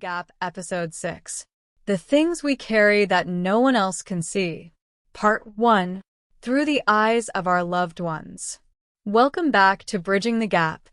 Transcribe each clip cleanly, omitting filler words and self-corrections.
Gap, Episode 6. The Things We Carry That No One Else Can See. Part 1. Through the Eyes of Our Loved Ones. Welcome back to Bridging the Gap,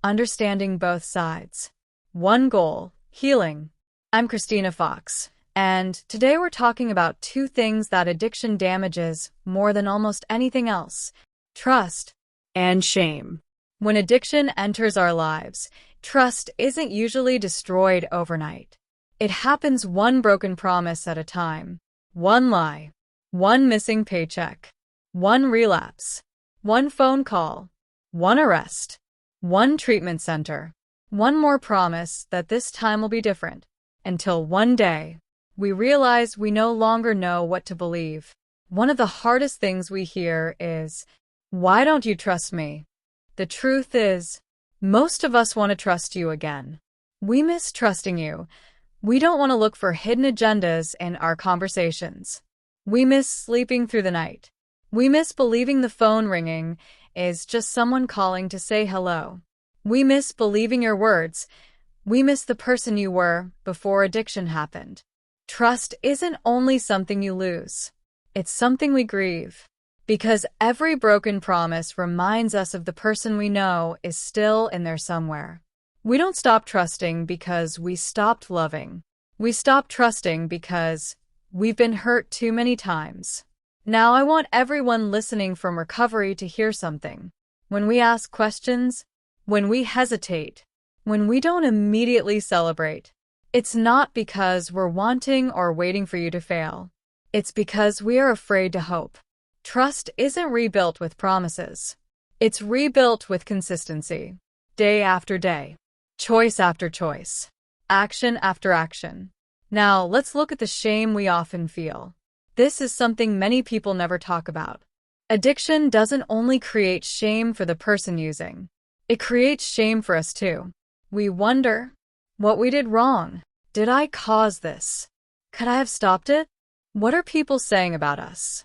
Understanding Both Sides. One goal, healing. I'm Christina Fox, and today we're talking about two things that addiction damages more than almost anything else: trust and shame. When addiction enters our lives, trust isn't usually destroyed overnight. It happens one broken promise at a time. One lie, one missing paycheck, one relapse, one phone call, one arrest, one treatment center, one more promise that this time will be different, until one day, we realize we no longer know what to believe. One of the hardest things we hear is, "Why don't you trust me?" The truth is, most of us want to trust you again. We miss trusting you. We don't want to look for hidden agendas in our conversations. We miss sleeping through the night. We miss believing the phone ringing is just someone calling to say hello. We miss believing your words. We miss the person you were before addiction happened. Trust isn't only something you lose. It's something we grieve. Because every broken promise reminds us of the person we know is still in there somewhere. We don't stop trusting because we stopped loving. We stop trusting because we've been hurt too many times. Now I want everyone listening from recovery to hear something. When we ask questions, when we hesitate, when we don't immediately celebrate, it's not because we're wanting or waiting for you to fail. It's because we are afraid to hope. Trust isn't rebuilt with promises. It's rebuilt with consistency. Day after day. Choice after choice. Action after action. Now, let's look at the shame we often feel. This is something many people never talk about. Addiction doesn't only create shame for the person using. It creates shame for us too. We wonder what we did wrong. Did I cause this? Could I have stopped it? What are people saying about us?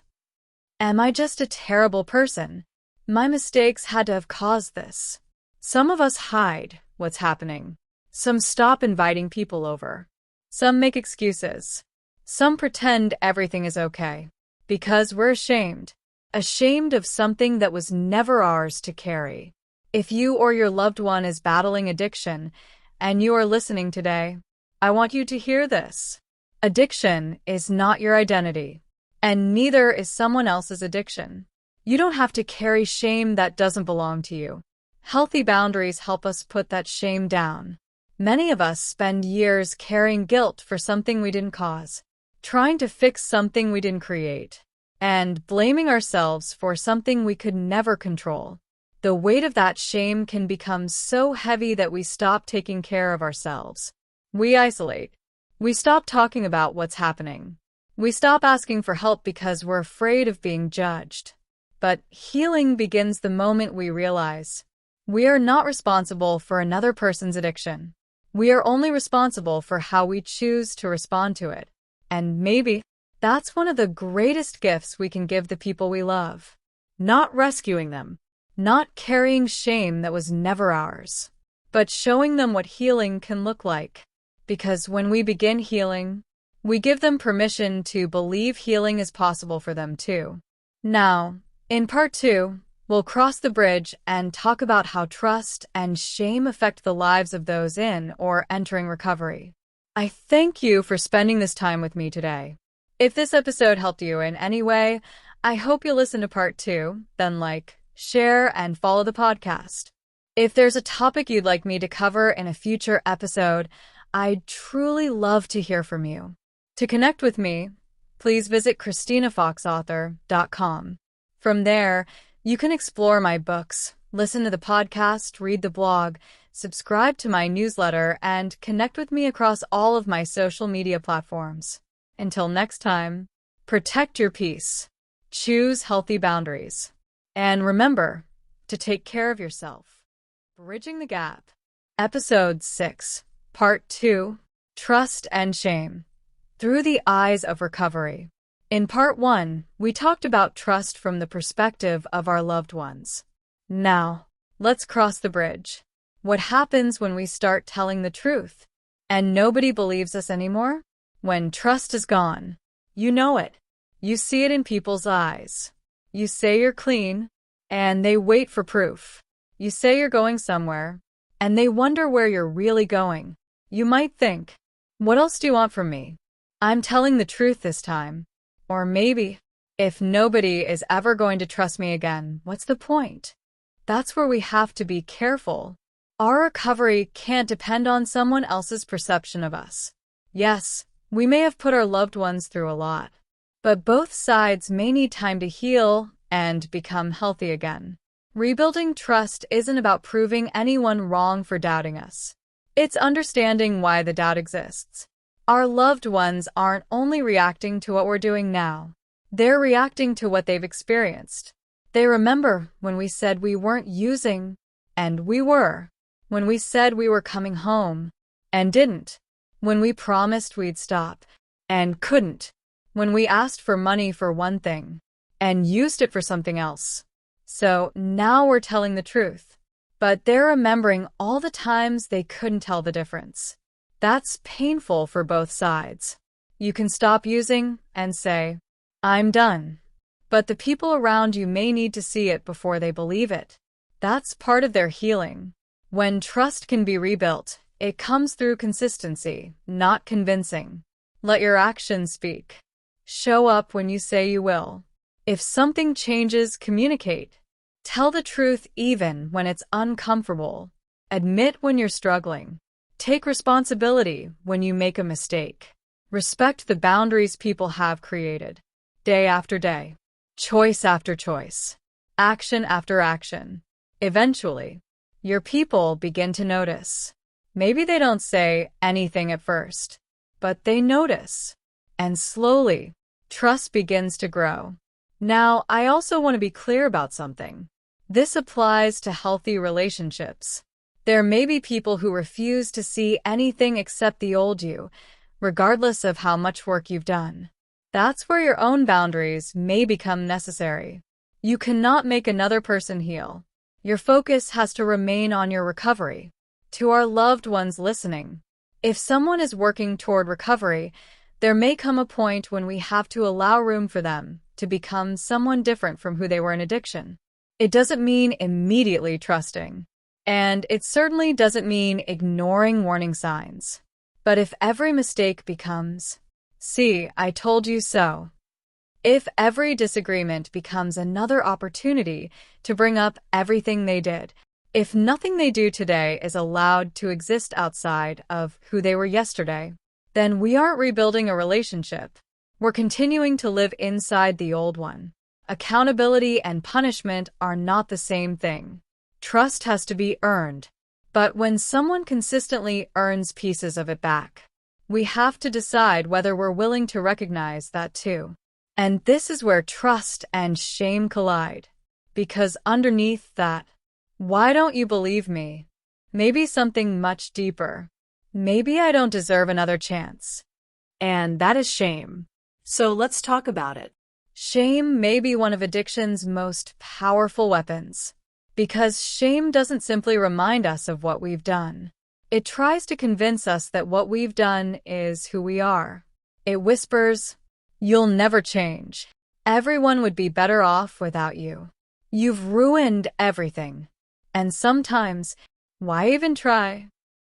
Am I just a terrible person? My mistakes had to have caused this. Some of us hide what's happening. Some stop inviting people over. Some make excuses. Some pretend everything is okay. Because we're ashamed. Ashamed of something that was never ours to carry. If you or your loved one is battling addiction, and you are listening today, I want you to hear this. Addiction is not your identity. And neither is someone else's addiction. You don't have to carry shame that doesn't belong to you. Healthy boundaries help us put that shame down. Many of us spend years carrying guilt for something we didn't cause, trying to fix something we didn't create, and blaming ourselves for something we could never control. The weight of that shame can become so heavy that we stop taking care of ourselves. We isolate. We stop talking about what's happening. We stop asking for help because we're afraid of being judged. But healing begins the moment we realize we are not responsible for another person's addiction. We are only responsible for how we choose to respond to it. And maybe that's one of the greatest gifts we can give the people we love. Not rescuing them, not carrying shame that was never ours, but showing them what healing can look like. Because when we begin healing, we give them permission to believe healing is possible for them too. Now, in part 2, we'll cross the bridge and talk about how trust and shame affect the lives of those in or entering recovery. I thank you for spending this time with me today. If this episode helped you in any way, I hope you'll listen to part 2, then like, share, and follow the podcast. If there's a topic you'd like me to cover in a future episode, I'd truly love to hear from you. To connect with me, please visit ChristinaFoxAuthor.com. From there, you can explore my books, listen to the podcast, read the blog, subscribe to my newsletter, and connect with me across all of my social media platforms. Until next time, protect your peace, choose healthy boundaries, and remember to take care of yourself. Bridging the Gap, Episode 6, Part 2, Trust and Shame. Through the Eyes of Recovery. In Part 1, we talked about trust from the perspective of our loved ones. Now, let's cross the bridge. What happens when we start telling the truth? and nobody believes us anymore? When trust is gone, you know it. You see it in people's eyes. You say you're clean, and they wait for proof. You say you're going somewhere, and they wonder where you're really going. You might think, what else do you want from me? I'm telling the truth this time. Or maybe, if nobody is ever going to trust me again, what's the point? That's where we have to be careful. Our recovery can't depend on someone else's perception of us. Yes, we may have put our loved ones through a lot, but both sides may need time to heal and become healthy again. Rebuilding trust isn't about proving anyone wrong for doubting us. It's understanding why the doubt exists. Our loved ones aren't only reacting to what we're doing now. They're reacting to what they've experienced. They remember when we said we weren't using, and we were. When we said we were coming home, and didn't. When we promised we'd stop, and couldn't. When we asked for money for one thing, and used it for something else. So now we're telling the truth. But they're remembering all the times they couldn't tell the difference. That's painful for both sides. You can stop using and say, I'm done. But the people around you may need to see it before they believe it. That's part of their healing. When trust can be rebuilt, it comes through consistency, not convincing. Let your actions speak. Show up when you say you will. If something changes, communicate. Tell the truth even when it's uncomfortable. Admit when you're struggling. Take responsibility when you make a mistake. Respect the boundaries people have created. Day after day. Choice after choice. Action after action. Eventually, your people begin to notice. Maybe they don't say anything at first, but they notice. And slowly, trust begins to grow. Now, I also want to be clear about something. This applies to healthy relationships. There may be people who refuse to see anything except the old you, regardless of how much work you've done. That's where your own boundaries may become necessary. You cannot make another person heal. Your focus has to remain on your recovery. To our loved ones listening, if someone is working toward recovery, there may come a point when we have to allow room for them to become someone different from who they were in addiction. It doesn't mean immediately trusting, and it certainly doesn't mean ignoring warning signs. But if every mistake becomes, "See, I told you so," if every disagreement becomes another opportunity to bring up everything they did, if nothing they do today is allowed to exist outside of who they were yesterday, then we aren't rebuilding a relationship. We're continuing to live inside the old one. Accountability and punishment are not the same thing. Trust has to be earned. But when someone consistently earns pieces of it back, we have to decide whether we're willing to recognize that too. And this is where trust and shame collide. Because underneath that, why don't you believe me? Maybe something much deeper. Maybe I don't deserve another chance. And that is shame. So let's talk about it. Shame may be one of addiction's most powerful weapons. Because shame doesn't simply remind us of what we've done. It tries to convince us that what we've done is who we are. It whispers, "You'll never change. Everyone would be better off without you. You've ruined everything." And sometimes, why even try?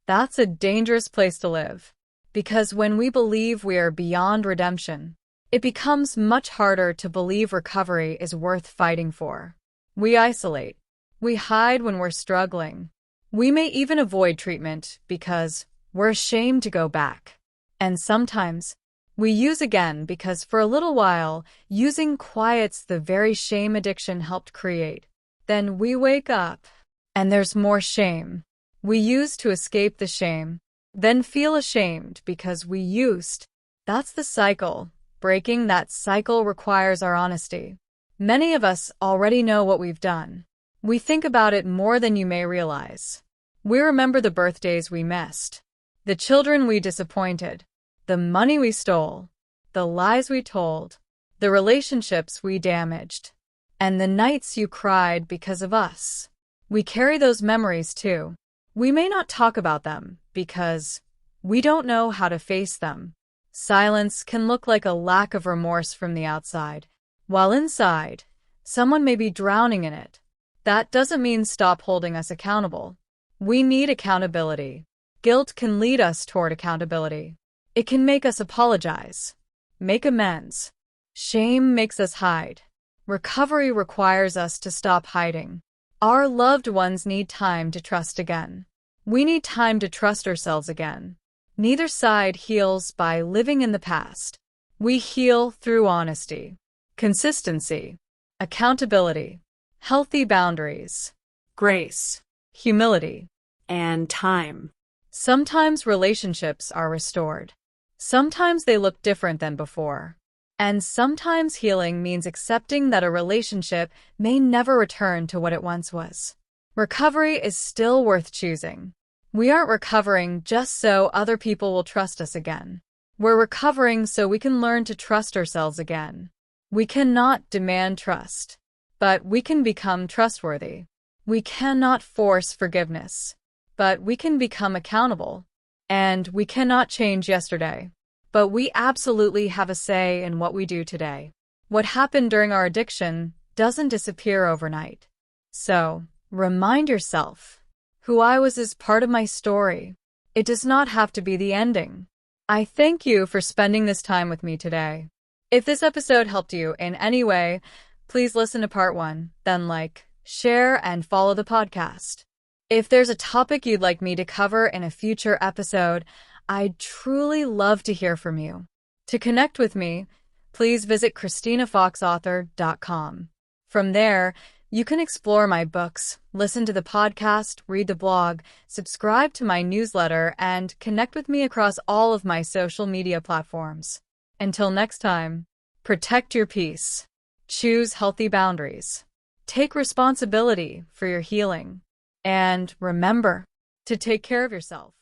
That's a dangerous place to live. Because when we believe we are beyond redemption, it becomes much harder to believe recovery is worth fighting for. We isolate. We hide when we're struggling. We may even avoid treatment because we're ashamed to go back. And sometimes, we use again because for a little while, using quiets the very shame addiction helped create. Then we wake up, and there's more shame. We use to escape the shame, then feel ashamed because we used. That's the cycle. Breaking that cycle requires our honesty. Many of us already know what we've done. We think about it more than you may realize. We remember the birthdays we missed, the children we disappointed, the money we stole, the lies we told, the relationships we damaged, and the nights you cried because of us. We carry those memories too. We may not talk about them because We don't know how to face them. Silence can look like a lack of remorse from the outside, while inside, someone may be drowning in it. That doesn't mean stop holding us accountable. We need accountability. Guilt can lead us toward accountability. It can make us apologize, make amends. Shame makes us hide. Recovery requires us to stop hiding. Our loved ones need time to trust again. We need time to trust ourselves again. Neither side heals by living in the past. We heal through honesty, consistency, accountability, healthy boundaries, grace, humility, and time. Sometimes relationships are restored. Sometimes they look different than before. And sometimes healing means accepting that a relationship may never return to what it once was. Recovery is still worth choosing. We aren't recovering just so other people will trust us again. We're recovering so we can learn to trust ourselves again. We cannot demand trust, but we can become trustworthy. We cannot force forgiveness, but we can become accountable. And we cannot change yesterday, but we absolutely have a say in what we do today. What happened during our addiction doesn't disappear overnight. So, remind yourself, who I was is part of my story. It does not have to be the ending. I thank you for spending this time with me today. If this episode helped you in any way, please listen to part 1, then like, share, and follow the podcast. If there's a topic you'd like me to cover in a future episode, I'd truly love to hear from you. To connect with me, please visit ChristinaFoxAuthor.com. From there, you can explore my books, listen to the podcast, read the blog, subscribe to my newsletter, and connect with me across all of my social media platforms. Until next time, protect your peace, choose healthy boundaries, take responsibility for your healing, and remember to take care of yourself.